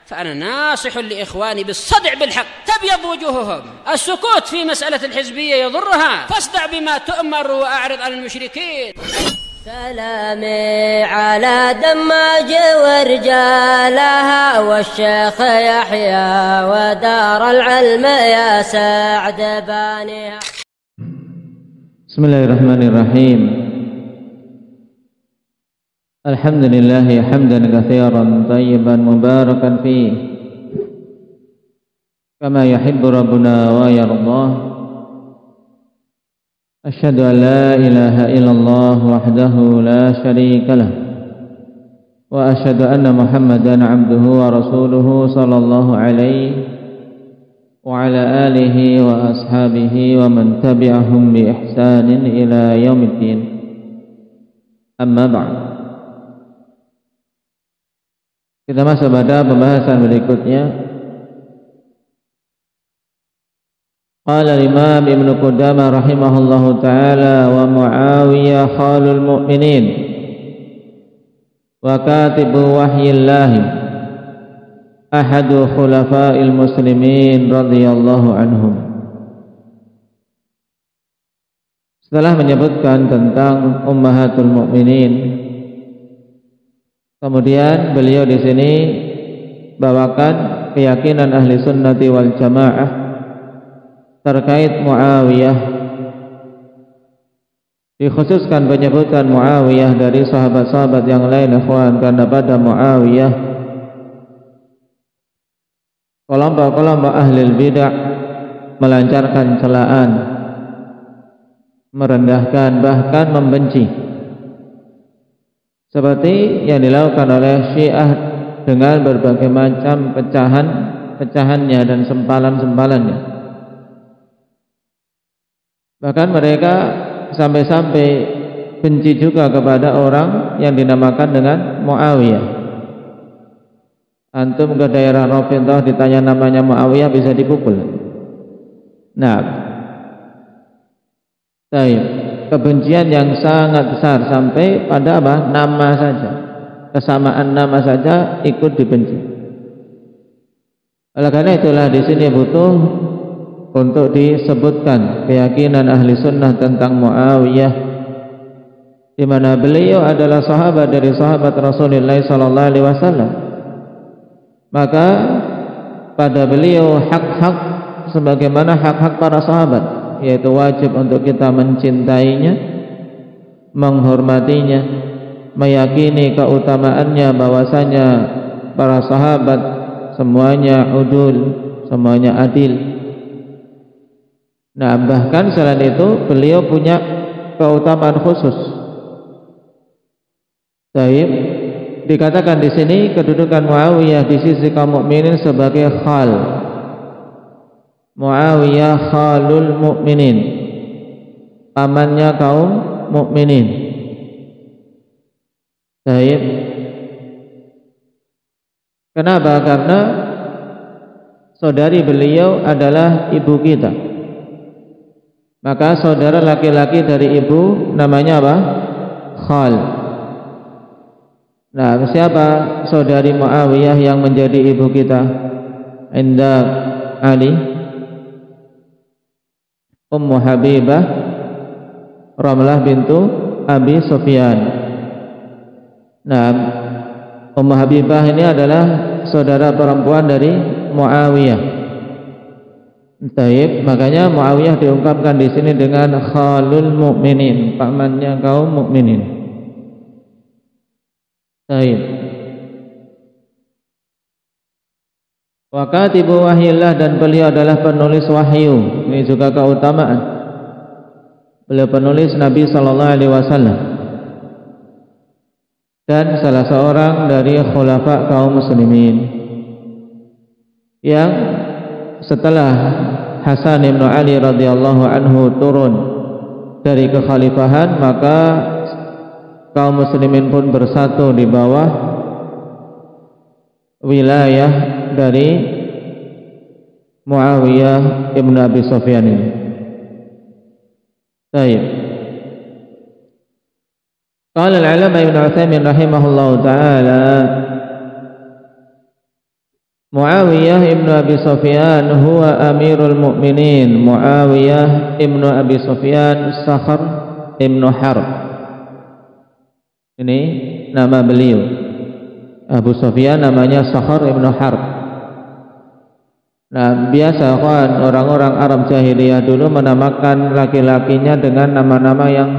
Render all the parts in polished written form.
فأنا ناصح لإخواني بالصدع بالحق تبيض وجوههم. السكوت في مسألة الحزبية يضرها، فاصدع بما تؤمر وأعرض عن المشركين. سلامي على دماج ورجالها والشيخ يحيى ودار العلم يا سعد بانيها. بسم الله الرحمن الرحيم. الحمد لله حمدا كثيرا طيبا مباركا فيه كما يحب ربنا ويرضاه. أشهد أن لا إله إلا الله وحده لا شريك له، وأشهد أن محمدا عبده ورسوله صلى الله عليه وعلى آله وأصحابه ومن تبعهم بإحسان إلى يوم الدين. أما بعد. Kita masuk pada pembahasan berikutnya. Qala al-Imam Ibnu Qudamah rahimahullahu taala wa Muawiyah khalul mu'minin wa katibu wahyillah ahadu khulafa'il muslimin radhiyallahu anhum. Setelah menyebutkan tentang ummahatul mukminin, kemudian beliau di sini bawakan keyakinan ahli sunnati wal jamaah terkait Muawiyah, dikhususkan penyebutan Muawiyah dari sahabat-sahabat yang lain, ikhwan, karena pada Muawiyah kelompok-kelompok ahli bidah melancarkan celaan, merendahkan, bahkan membenci, seperti yang dilakukan oleh Syiah dengan berbagai macam pecahannya dan sempalan-sempalannya. Bahkan mereka sampai-sampai benci juga kepada orang yang dinamakan dengan Muawiyah. Antum ke daerah Rafidhah ditanya namanya Muawiyah bisa dipukul. Nah, kebencian yang sangat besar sampai pada apa? Nama saja, kesamaan nama saja ikut dibenci. Oleh karena itulah di sini butuh untuk disebutkan keyakinan ahli sunnah tentang Muawiyah, di mana beliau adalah sahabat dari sahabat Rasulullah sallallahu alaihi wasallam. Maka pada beliau hak-hak sebagaimana hak-hak para sahabat, yaitu wajib untuk kita mencintainya, menghormatinya, meyakini keutamaannya, bahwasanya para sahabat semuanya udul, semuanya adil. Nah, bahkan selain itu beliau punya keutamaan khusus. Baik, dikatakan di sini kedudukan Muawiyah di sisi kaum mukminin sebagai khal. Muawiyah khalul mukminin, pamannya kaum mukminin. Baik. Kenapa? Karena saudari beliau adalah ibu kita. Maka saudara laki-laki dari ibu namanya apa? Khal. Nah, siapa saudari Muawiyah yang menjadi ibu kita? Inda Ali, Ummu Habibah, Ramlah bintu Abi Sufyan. Nah, Ummu Habibah ini adalah saudara perempuan dari Muawiyah. Taib, makanya Muawiyah diungkapkan di sini dengan khalul mukminin, pamannya kaum mukminin. Taib. Wa katibu wahyillah, dan beliau adalah penulis wahyu. Ini juga keutamaan. Beliau penulis Nabi sallallahu alaihi wasallam dan salah seorang dari khulafa kaum muslimin yang setelah Hasan bin Ali radhiyallahu anhu turun dari kekhalifahan, maka kaum muslimin pun bersatu di bawah wilayah dari Muawiyah ibn Abi Sufyan ini. Baik. Qala al-'alama Ibnu Utsaimin rahimahullahu taala Muawiyah ibnu Abi Sufyan huwa amirul mu'minin. Muawiyah ibnu Abi Sufyan Sakhr ibnu Harb. Ini nama beliau. Abu Sufyan namanya Sakhr ibnu Harb. Nah, biasa kan orang-orang Arab jahiliyah dulu menamakan laki-lakinya dengan nama-nama yang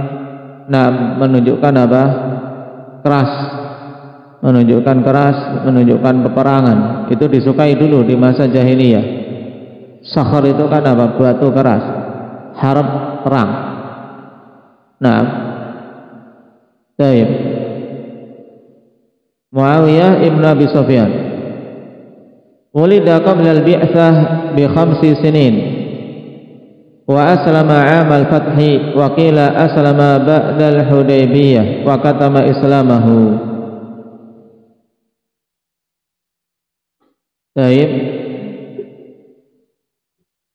menunjukkan apa? Keras. Menunjukkan keras, menunjukkan peperangan. Itu disukai dulu di masa jahiliyah. Sakhr itu kan apa? Batu keras. Harb perang. Nah, baik. Muawiyah ibn Abi Sufyan. Wulida qabla al-bi'tsah bi 5 sinin. Wa aslama 'am al-fath wa qila aslama ba'da al-Hudaybiyah wa katama islamahu. Baik.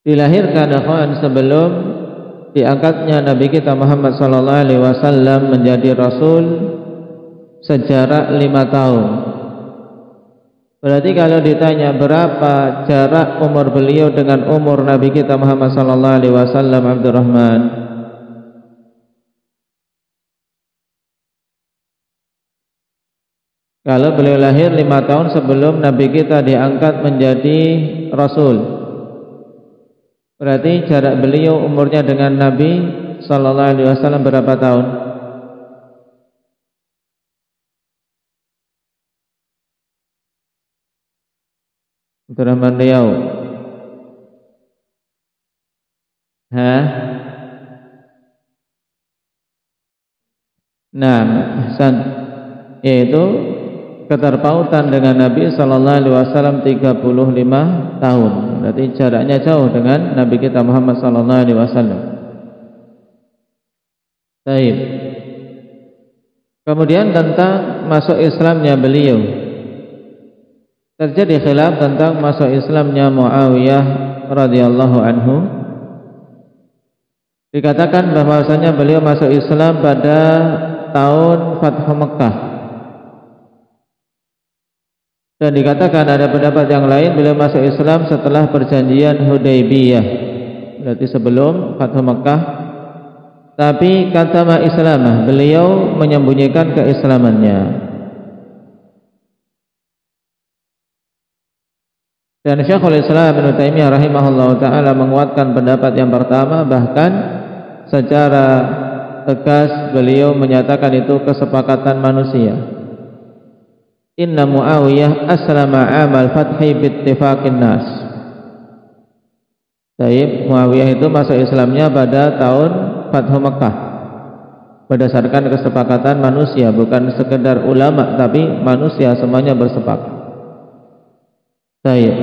Dilahirkan akhwan sebelum diangkatnya Nabi kita Muhammad sallallahu alaihi wasallam menjadi rasul sejarak 5 tahun. Berarti kalau ditanya berapa jarak umur beliau dengan umur Nabi kita Muhammad sallallahu alaihi wasallam, Abdurrahman? Kalau beliau lahir 5 tahun sebelum Nabi kita diangkat menjadi Rasul, berarti jarak beliau umurnya dengan Nabi sallallahu alaihi wasallam berapa tahun? Abdurrahman Riau. Nah, Hasan, yaitu keterpautan dengan Nabi sallallahu alaihi wasallam 35 tahun. Berarti jaraknya jauh dengan Nabi kita Muhammad sallallahu alaihi wasallam. Baik. Kemudian tentang masuk Islamnya beliau. Terjadi khilaf tentang masuk Islamnya Muawiyah radhiyallahu anhu. Dikatakan bahwasanya beliau masuk Islam pada tahun Fathu Mekkah. Dan dikatakan ada pendapat yang lain beliau masuk Islam setelah perjanjian Hudaybiyah, berarti sebelum Fathu Mekkah. Tapi katama Islamah, beliau menyembunyikan keislamannya. Dan Syekhul Islam Ibnu Taimiyah rahimahullah ta'ala menguatkan pendapat yang pertama, bahkan secara tegas beliau menyatakan itu kesepakatan manusia. Inna Muawiyah aslama amal fathi bittifaqin nas. Baik, Muawiyah itu masuk Islamnya pada tahun Fathu Mekkah berdasarkan kesepakatan manusia, bukan sekedar ulama tapi manusia semuanya bersepakat. Baik.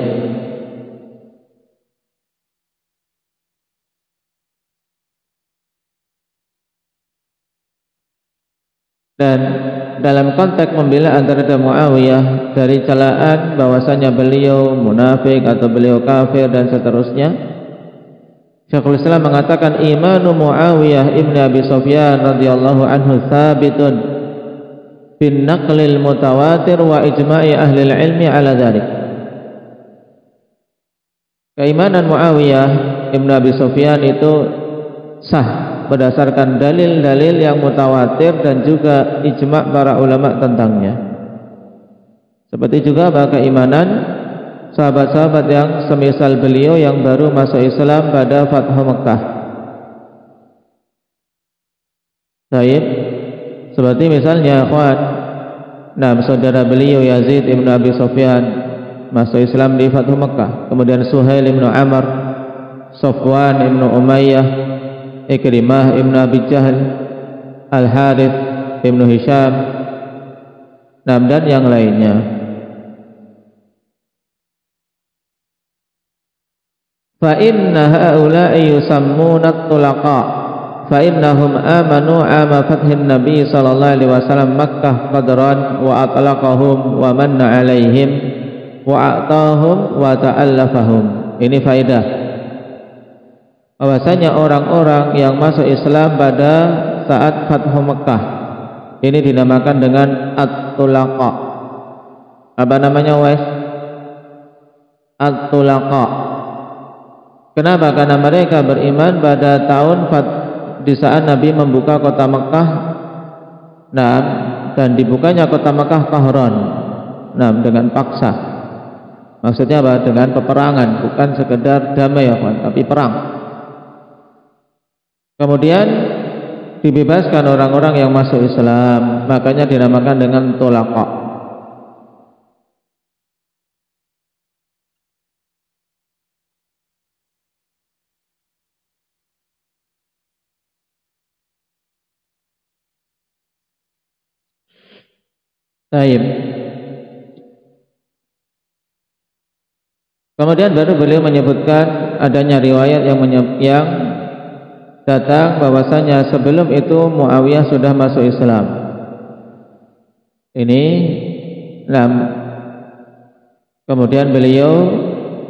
Dan dalam konteks membela antara Muawiyah dari celaan bahwasanya beliau munafik atau beliau kafir dan seterusnya, Syekhul Islam mengatakan imanu Muawiyah ibn Abi Sufyan radhiyallahu anhu tsabitun bin naqlil mutawatir wa ijma'i ahli ilmi ala dzalik. Keimanan Muawiyah ibn Abi Sufyan itu sah berdasarkan dalil-dalil yang mutawatir dan juga ijma' para ulama tentangnya. Seperti juga bahwa keimanan sahabat-sahabat yang semisal beliau yang baru masuk Islam pada Fathu Mekkah. Baik, seperti misalnya saudara beliau Yazid ibn Abi Sufyan masuk Islam di Fathu Mekkah. Kemudian Suhail ibn Amr, Safwan ibn Umayyah, Ikrimah ibn Abi Jahl, Al-Harith ibn Hisham, dan yang lainnya. Fa inna haula'i yusammuna at-tulaqa fa innahum amanu ama fathin Nabi sallallahu alaihi wasallam Makkah qadran wa atlaqahum wa manna alaihim wa a'tahum wa ta'allafahum. Ini faedah bahwasanya orang-orang yang masuk Islam pada saat Fathu Mekkah ini dinamakan dengan at-tulaqa. Apa namanya, Wes? at-tulaqa. Kenapa? Karena mereka beriman pada tahun di saat Nabi membuka kota Mekah. Nah, dan dibukanya kota Mekah qahran. Nah, dengan paksa. Maksudnya apa? Dengan peperangan, bukan sekedar damai ya kawan, tapi perang. Kemudian dibebaskan orang-orang yang masuk Islam, makanya dinamakan dengan tulaqa. Baik. Kemudian baru beliau menyebutkan adanya riwayat yang datang bahwasanya sebelum itu Muawiyah sudah masuk Islam. Ini kemudian beliau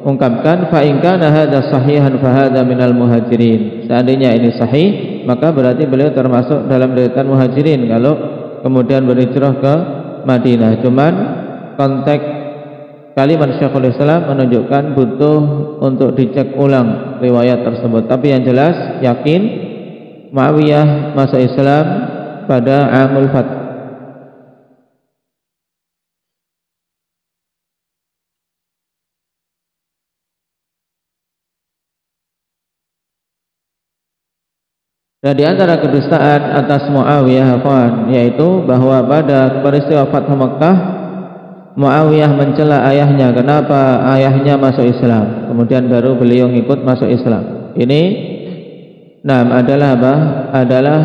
ungkapkan fa in kana hadza sahihan fa hadza minal muhajirin. Seandainya ini sahih, maka berarti beliau termasuk dalam deretan muhajirin kalau kemudian berhijrah ke Madinah. Cuman konteks kalimat Syekhul Islam menunjukkan butuh untuk dicek ulang riwayat tersebut. Tapi yang jelas yakin Muawiyah masuk Islam pada Amul Fath. Dan di antara kedustaan atas Muawiyah yaitu bahwa pada peristiwa Fathu Mekah Muawiyah mencela ayahnya, kenapa ayahnya masuk Islam, kemudian baru beliau ngikut masuk Islam. Ini adalah apa? Adalah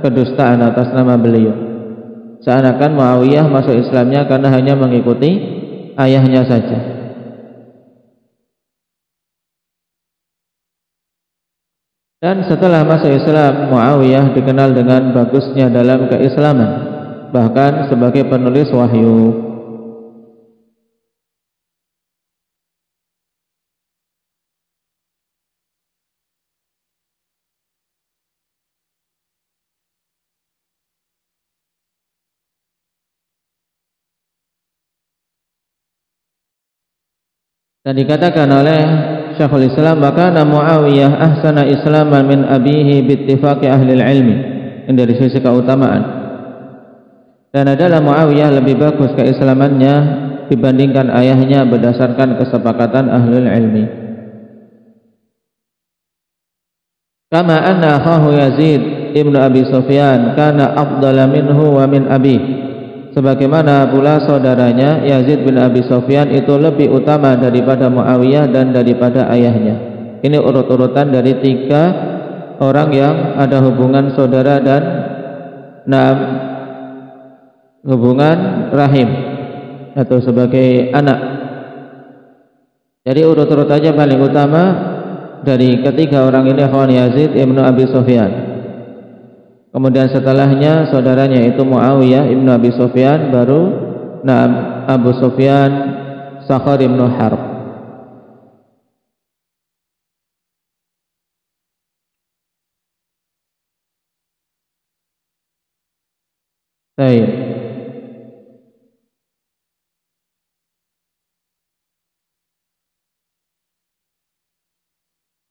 kedustaan atas nama beliau. Seakan-akan Muawiyah masuk Islamnya karena hanya mengikuti ayahnya saja. Dan setelah masuk Islam, Muawiyah dikenal dengan bagusnya dalam keislaman, bahkan sebagai penulis wahyu. Dan dikatakan oleh Syekhul Islam, maka Muawiyah ahsana islaman min abihi bittifaqi ahli ilmi. Ini dari sisi keutamaan. Dan adalah Muawiyah lebih bagus keislamannya dibandingkan ayahnya berdasarkan kesepakatan ahli ilmi. Kama anna akhahu Yazid ibnu Abi Sufyan kana afdala minhu wa min abihi. Sebagaimana pula saudaranya Yazid bin Abi Sufyan itu lebih utama daripada Muawiyah dan daripada ayahnya. Ini urut-urutan dari 3 orang yang ada hubungan saudara dan hubungan rahim atau sebagai anak. Jadi urut-urut aja paling utama dari ketiga orang ini Yazid ibnu Abi Sufyan. Kemudian setelahnya saudaranya itu Muawiyah ibnu Abi Sufyan, baru Abu Sufyan Sakhar ibnu Harb. Baik.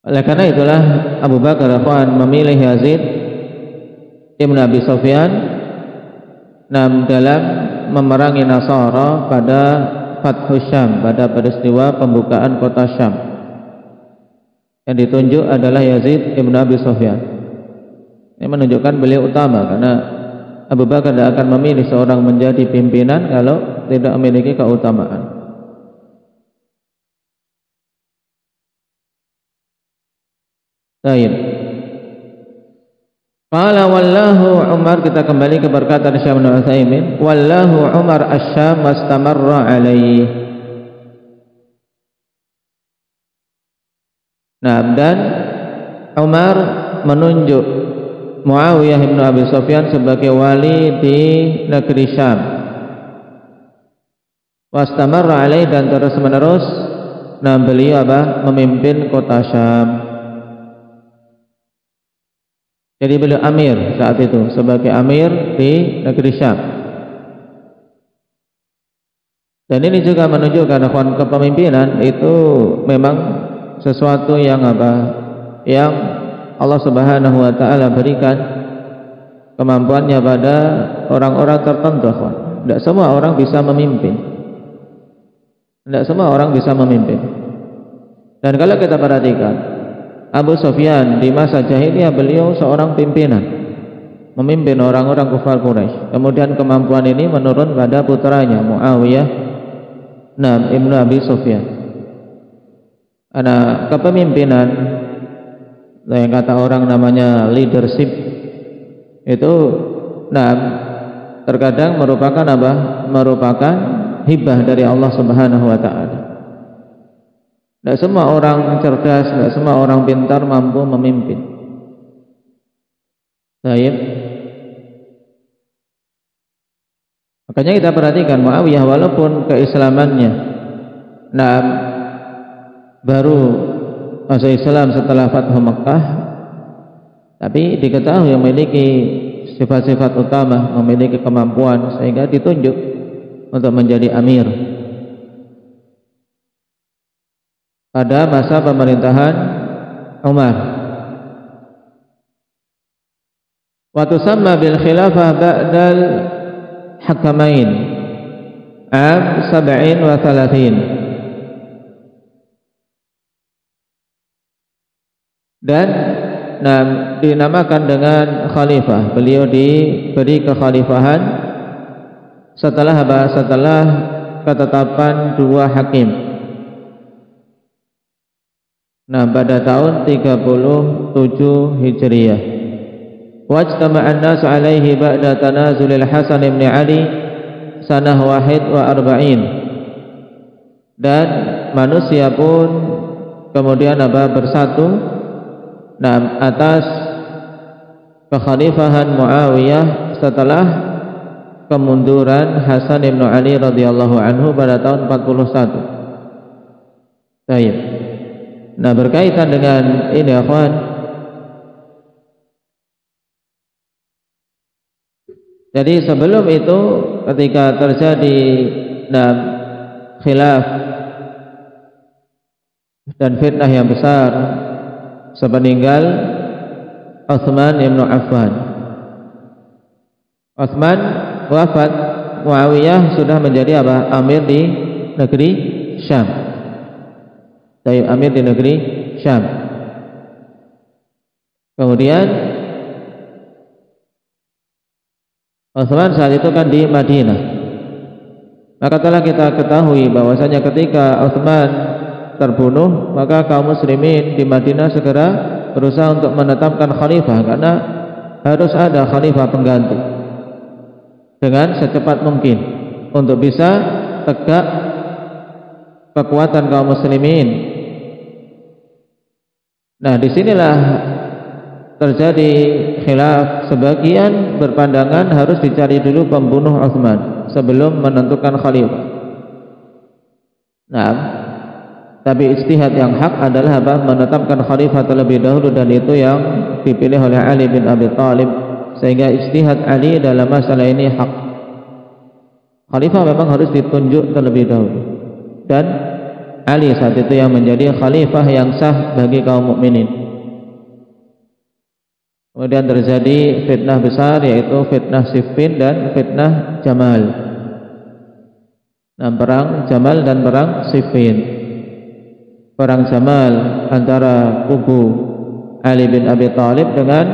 Oleh karena itulah Abu Bakar memilih Yazid Ibn Abi Sufyan dalam memerangi Nasara pada Fathu Syam, pada peristiwa pembukaan kota Syam. Yang ditunjuk adalah Yazid Ibn Abi Sufyan. Ini menunjukkan beliau utama, karena Abu Bakar tidak akan memilih seorang menjadi pimpinan kalau tidak memiliki keutamaan. Baik. Qala wallahu Umar, kita kembali ke perkataan Syekh Ibnu Utsaimin, wallahu Umar asy-Syam wastamarra alaihi. Dan Umar menunjuk Muawiyah bin Abi Sufyan sebagai wali di negeri Syam. Wastamarra alaihi, dan terus-menerus beliau memimpin kota Syam. Jadi beliau amir saat itu, sebagai amir di negeri Syam. Dan ini juga menunjukkan kepemimpinan itu memang sesuatu yang yang Allah Subhanahu wa taala berikan kemampuannya pada orang-orang tertentu. Tidak semua orang bisa memimpin. Tidak semua orang bisa memimpin. Dan kalau kita perhatikan Abu Sufyan di masa jahiliyah, beliau seorang pimpinan, memimpin orang-orang kufar Quraisy. Kemudian kemampuan ini menurun pada putranya Muawiyah Ibnu Abi Sufyan. Karena kepemimpinan yang kata orang namanya leadership itu terkadang merupakan merupakan hibah dari Allah Subhanahu wa taala. Tidak semua orang cerdas, tidak semua orang pintar mampu memimpin. Baik. Makanya kita perhatikan Muawiyah walaupun keislamannya baru masuk Islam setelah Fathu Makkah, tapi diketahui memiliki sifat-sifat utama, memiliki kemampuan sehingga ditunjuk untuk menjadi amir pada masa pemerintahan Umar. Wa tusamma bil khilafah ba'dal hakamain am 37, dan dinamakan dengan khalifah. Beliau diberi kekhalifahan setelah ketetapan dua hakim. Pada tahun 37 Hijriah. Wajtama'an nas alaihi ba'da tanazulil Hasan ibn Ali sanah 41, dan manusia pun kemudian bersatu atas kekhalifahan Muawiyah setelah kemunduran Hasan ibn Ali radhiyallahu anhu pada tahun 41. Baik. Berkaitan dengan ini akhwan, jadi sebelum itu ketika terjadi khilaf dan fitnah yang besar sepeninggal Utsman ibn Affan, Utsman wafat, Muawiyah sudah menjadi amir di negeri Syam. Amir di negeri Syam. Kemudian Utsman saat itu kan di Madinah. Maka telah kita ketahui bahwasanya ketika Utsman terbunuh, maka kaum muslimin di Madinah segera berusaha untuk menetapkan khalifah, karena harus ada khalifah pengganti dengan secepat mungkin untuk bisa tegak kekuatan kaum muslimin. Disinilah terjadi khilaf. Sebagian berpandangan harus dicari dulu pembunuh Utsman sebelum menentukan khalifah. Tapi ijtihad yang hak adalah menetapkan khalifah terlebih dahulu, dan itu yang dipilih oleh Ali bin Abi Thalib, sehingga ijtihad Ali dalam masalah ini hak. Khalifah memang harus ditunjuk terlebih dahulu, dan Ali saat itu yang menjadi khalifah yang sah bagi kaum mukminin. Kemudian terjadi fitnah besar, yaitu fitnah Siffin dan fitnah Jamal. Perang Jamal dan perang Siffin. Perang Jamal antara kubu Ali bin Abi Thalib dengan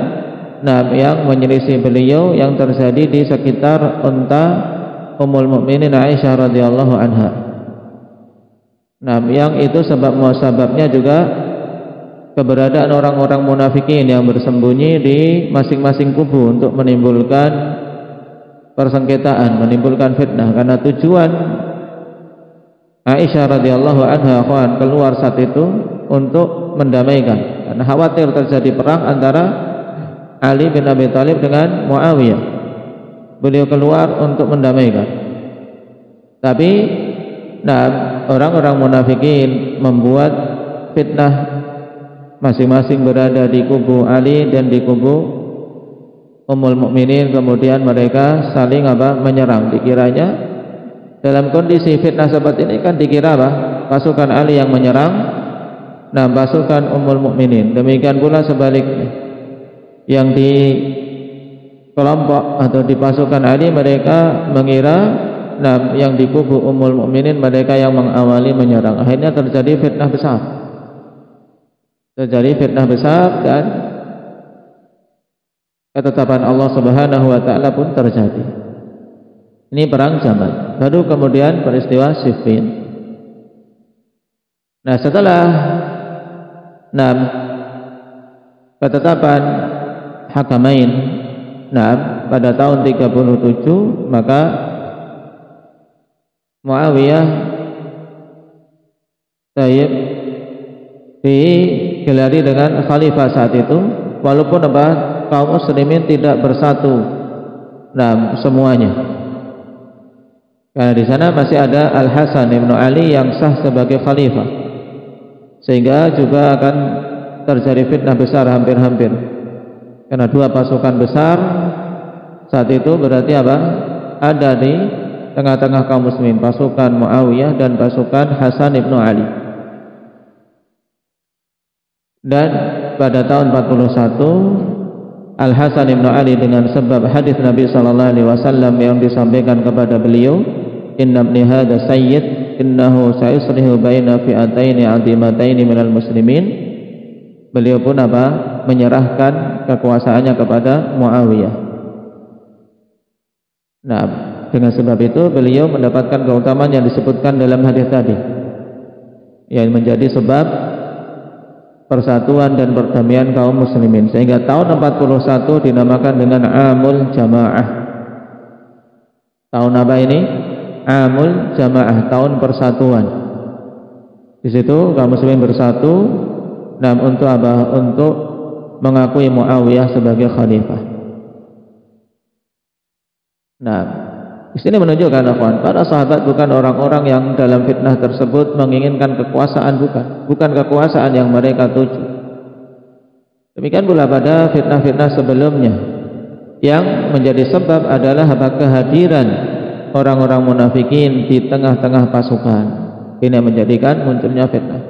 yang menyelisih beliau, yang terjadi di sekitar unta Ummul Mukminin Aisyah radhiyallahu anha. Yang itu sebabnya juga keberadaan orang-orang munafikin yang bersembunyi di masing-masing kubu untuk menimbulkan persengketaan, menimbulkan fitnah. Karena tujuan Aisyah radhiyallahu anha keluar saat itu untuk mendamaikan, karena khawatir terjadi perang antara Ali bin Abi Thalib dengan Muawiyah. Beliau keluar untuk mendamaikan, tapi orang-orang munafikin membuat fitnah, masing-masing berada di kubu Ali dan di kubu Ummul Mukminin. Kemudian mereka saling menyerang. Dikiranya dalam kondisi fitnah seperti ini kan dikira apa? Pasukan Ali yang menyerang, nah pasukan Ummul Mukminin. Demikian pula sebaliknya, yang di kelompok atau di pasukan Ali mereka mengira, nah yang di kubu Ummul Mukminin mereka yang mengawali menyerang. Akhirnya terjadi fitnah besar. Dan ketetapan Allah Subhanahu wa taala pun terjadi. Ini perang Jamal. Baru kemudian peristiwa Siffin. Nah, setelah ketetapan Hakamain pada tahun 37, maka Muawiyah digelari dengan khalifah saat itu, walaupun kaum muslimin tidak bersatu semuanya. Karena di sana masih ada Al Hasan ibn Ali yang sah sebagai khalifah, sehingga juga akan terjadi fitnah besar hampir-hampir. Karena dua pasukan besar saat itu berarti ada di tengah-tengah kaum muslimin, pasukan Muawiyah dan pasukan Hasan ibn Ali. Dan pada tahun 41 Al Hasan ibn Ali dengan sebab hadis Nabi sallallahu alaihi wasallam yang disampaikan kepada beliau, inna ibni hadha sayyid innahu sayuslihu baina fi'ataini 'azimataini minal muslimin, beliau pun menyerahkan kekuasaannya kepada Muawiyah. Nah, dengan sebab itu beliau mendapatkan keutamaan yang disebutkan dalam hadis tadi, yang menjadi sebab persatuan dan perdamaian kaum muslimin, sehingga tahun 41 dinamakan dengan Amul Jamaah. Tahun apa ini? Amul Jamaah, tahun persatuan. Di situ kaum muslimin bersatu untuk untuk mengakui Muawiyah sebagai khalifah. Nah, di sini menunjukkan para sahabat bukan orang-orang yang dalam fitnah tersebut menginginkan kekuasaan, bukan kekuasaan yang mereka tuju. Demikian pula pada fitnah-fitnah sebelumnya, yang menjadi sebab adalah kehadiran orang-orang munafikin di tengah-tengah pasukan. Ini menjadikan munculnya fitnah.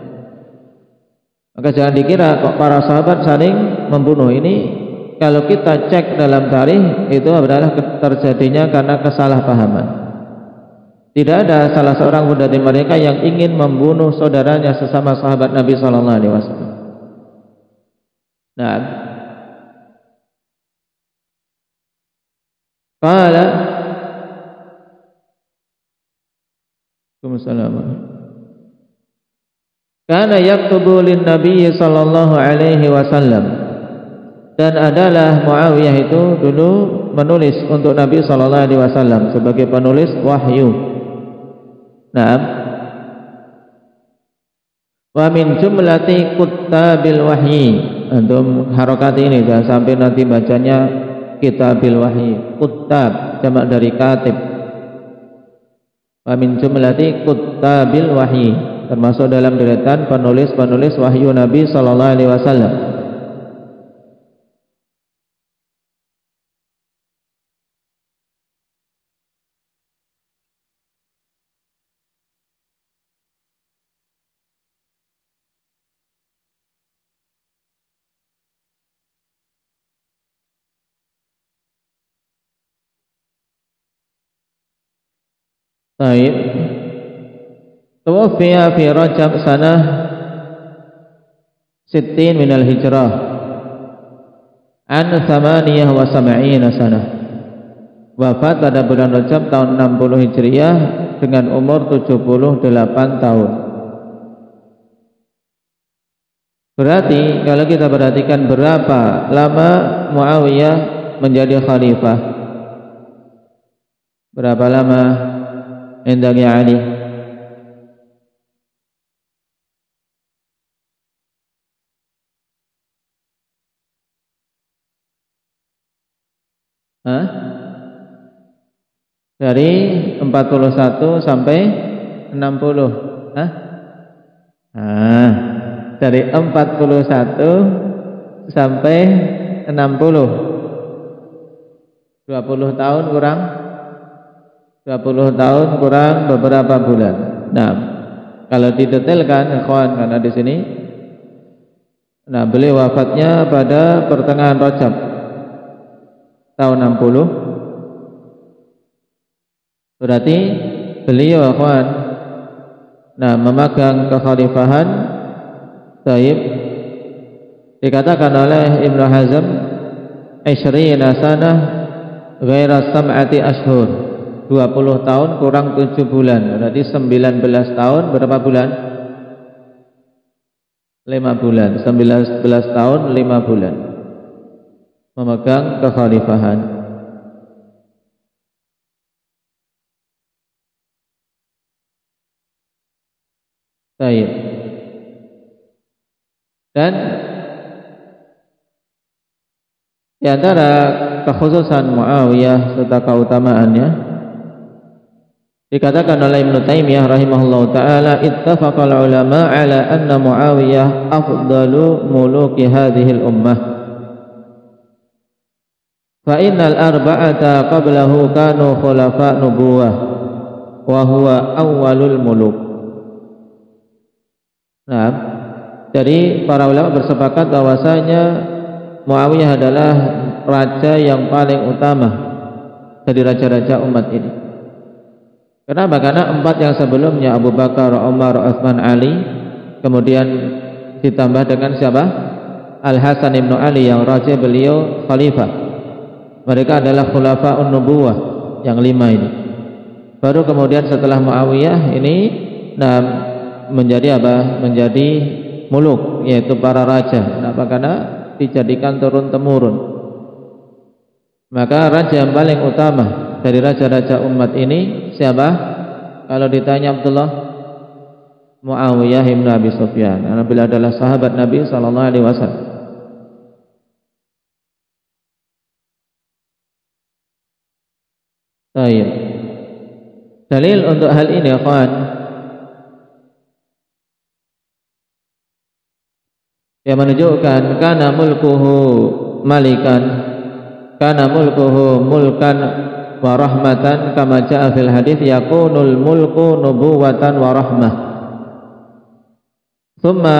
Maka jangan dikira kok para sahabat saling membunuh. Ini kalau kita cek dalam tarikh itu adalah terjadinya karena kesalahpahaman. Tidak ada salah seorang pun dari mereka yang ingin membunuh saudaranya sesama sahabat Nabi sallallahu alaihi wasallam. Nah, qala kana yaktubu lin Nabi sallallahu alaihi wasallam, dan adalah Muawiyah itu dulu menulis untuk Nabi sallallahu alaihi wasallam sebagai penulis wahyu. Naam. Wa min jumlati kuttabil wahyi. Antum harokat ini jangan sampai nanti bacanya kitabil wahyi. Kuttab jamak dari katib. Wa min jumlati kuttabil wahyi, termasuk dalam deretan penulis-penulis wahyu Nabi sallallahu alaihi wasallam. Baik. Tuwfiya fi Rajab sanah 60 minal hijrah an 78 sanah. Wafat pada bulan Rajab tahun 60 Hijriah dengan umur 78 tahun. Berarti kalau kita perhatikan berapa lama Muawiyah menjadi khalifah, berapa lama indahnya Ali? Dari 41 sampai 60. Dari 41 sampai 60. 20 tahun kurang 20 tahun kurang beberapa bulan. Nah, kalau didetailkan ikhwan, karena di sini beliau wafatnya pada pertengahan Rajab tahun 60. Berarti beliau ikhwan memegang kekhalifahan. Taib, dikatakan oleh Ibnu Hazm 20 sanah ghaira sam'ati ashhur, 20 tahun kurang 7 bulan, berarti 19 tahun berapa bulan? 5 bulan. 19 tahun 5 bulan memegang kekhalifahan. Taib. Dan di antara kekhususan Muawiyah serta keutamaannya, dikatakan oleh Ibnu Taimiyah rahimahullahu taala, ittafaqal ulama ala anna Muawiyah afdalu muluki hadhihi al-ummah. Fa innal arba'ata qablahu kanu khulafa nubuwah wa huwa awwalul muluk. Nah, jadi para ulama bersepakat bahwasanya Muawiyah adalah raja yang paling utama dari raja-raja umat ini. Kenapa? Karena 4 yang sebelumnya, Abu Bakar, Umar, Utsman, Ali, kemudian ditambah dengan siapa? Al-Hasan ibnu Ali yang raja, beliau khalifah. Mereka adalah khulafa'un nubuwah yang 5 ini. Baru kemudian setelah Muawiyah ini menjadi apa? Menjadi muluk, yaitu para raja. Kenapa? Karena dijadikan turun-temurun. Maka raja yang paling utama dari raja-raja umat ini siapa? Kalau ditanya Abdullah, Muawiyah ibn Abi Sufyan, karena beliau adalah sahabat Nabi sallallahu alaihi wasallam. Baik. Dalil untuk hal ini, ikhwan, yang menunjukkan kana mulkuhu malikan, kana mulkuhu mulkan wa rahmatan, kama jaa fil hadits yakunul mulku nubuwatan wa rahmah, thumma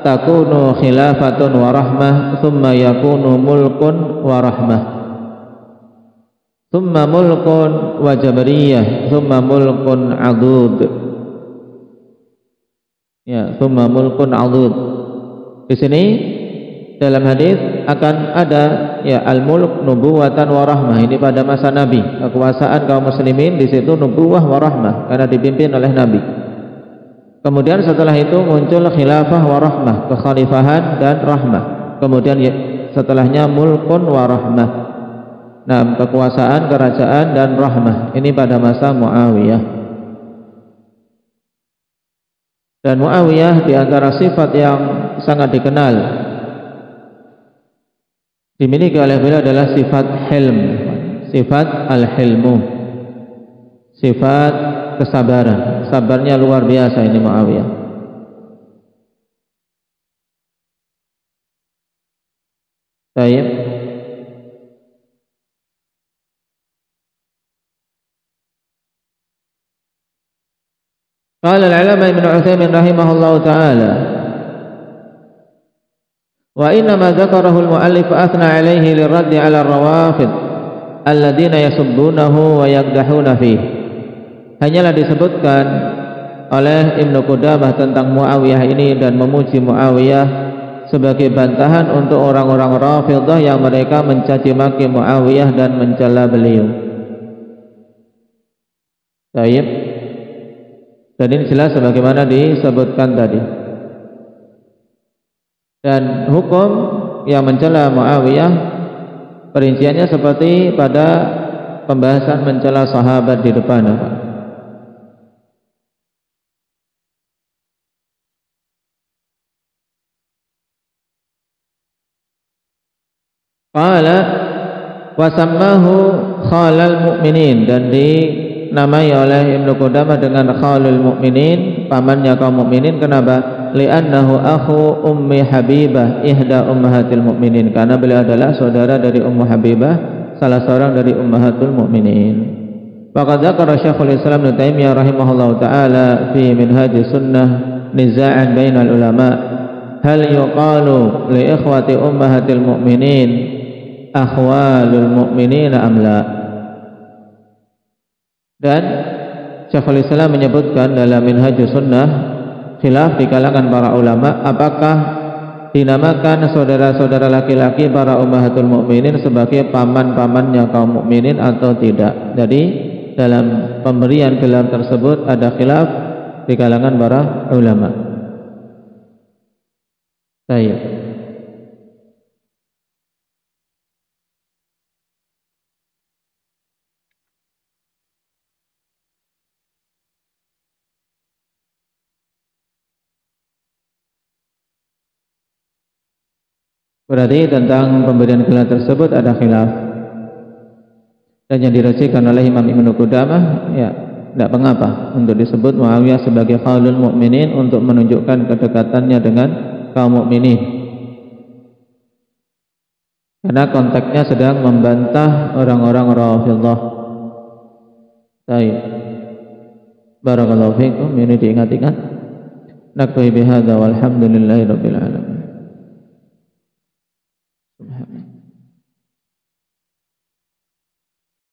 takunu khilafatun wa rahmah, thumma yakunu mulkun wa rahmah, thumma mulkun wa jabariyah, thumma mulkun adud. Ya, thumma mulkun adud. Di sini dalam hadis akan ada ya al-mulk nubuwatan wa rahmah. Ini pada masa Nabi, kekuasaan kaum muslimin di situ nubuwah wa rahmah karena dipimpin oleh Nabi. Kemudian setelah itu muncul khilafah wa rahmah, kekhalifahan dan rahmah. Kemudian setelahnya mulkun wa rahmah. Nah, kekuasaan, kerajaan dan rahmah. Ini pada masa Muawiyah. Dan Muawiyah di antara sifat yang sangat dikenal dimiliki oleh beliau adalah sifat hilm, sifat al-hilmu, sifat kesabaran. Sabarnya luar biasa ini Muawiyah. Baik. Qala al-'alama Ibnu Utsaimin rahimahullahu ta'ala, wa inna ma dzakarahu al-mu'allif athna 'alaihi lirraddi 'ala ar-rawafid alladziina yasubbunahu wa yaqdahuna fihi. Hanyalah disebutkan oleh Ibnu Qudamah tentang Muawiyah ini dan memuji Muawiyah sebagai bantahan untuk orang-orang Rafidhah yang mereka mencaci maki Muawiyah dan mencela beliau. Baik. Dan ini jelas sebagaimana disebutkan tadi. Dan hukum yang mencela Muawiyah perinciannya seperti pada pembahasan mencela sahabat di depan. Qala wa sammahu khalal mu'minin, dan dinamai oleh Ibnu Qudamah dengan khalul mu'minin, pamannya kaum mukminin. Kenapa? Li'annahu akhu ummi Habibah ihda ummahatil mu'minin, karena beliau adalah saudara dari Ummu Habibah, salah seorang dari ummahatul mu'minin. Faqad dzakara Syekhul Islam Ibnu Taimiyah rahimahullahu taala fi Minhajus Sunnah niza'an bainal ulama hal yuqalu li ikhwati ummahatil mu'minin akhwalul mu'minina am la. Dan Syekhul Islam menyebutkan dalam Minhajus Sunnah khilaf di kalangan para ulama apakah dinamakan saudara-saudara laki-laki para ummahatul mukminin sebagai paman-pamannya kaum mukminin atau tidak. Jadi dalam pemberian gelar tersebut ada khilaf di kalangan para ulama. Baik. Berarti tentang pemberian gelar tersebut ada khilaf. Dan yang dirasikan oleh Imam Ibnu Qudamah, ya, tidak mengapa untuk disebut Muawiyah sebagai khalul mukminin untuk menunjukkan kedekatannya dengan kaum mukminin. Karena konteksnya sedang membantah orang-orang Rafidhah. Baik. Barakallahu fiikum, ini diingat-ingat. Naktuhi bihadza walhamdulillahirabbil alamin.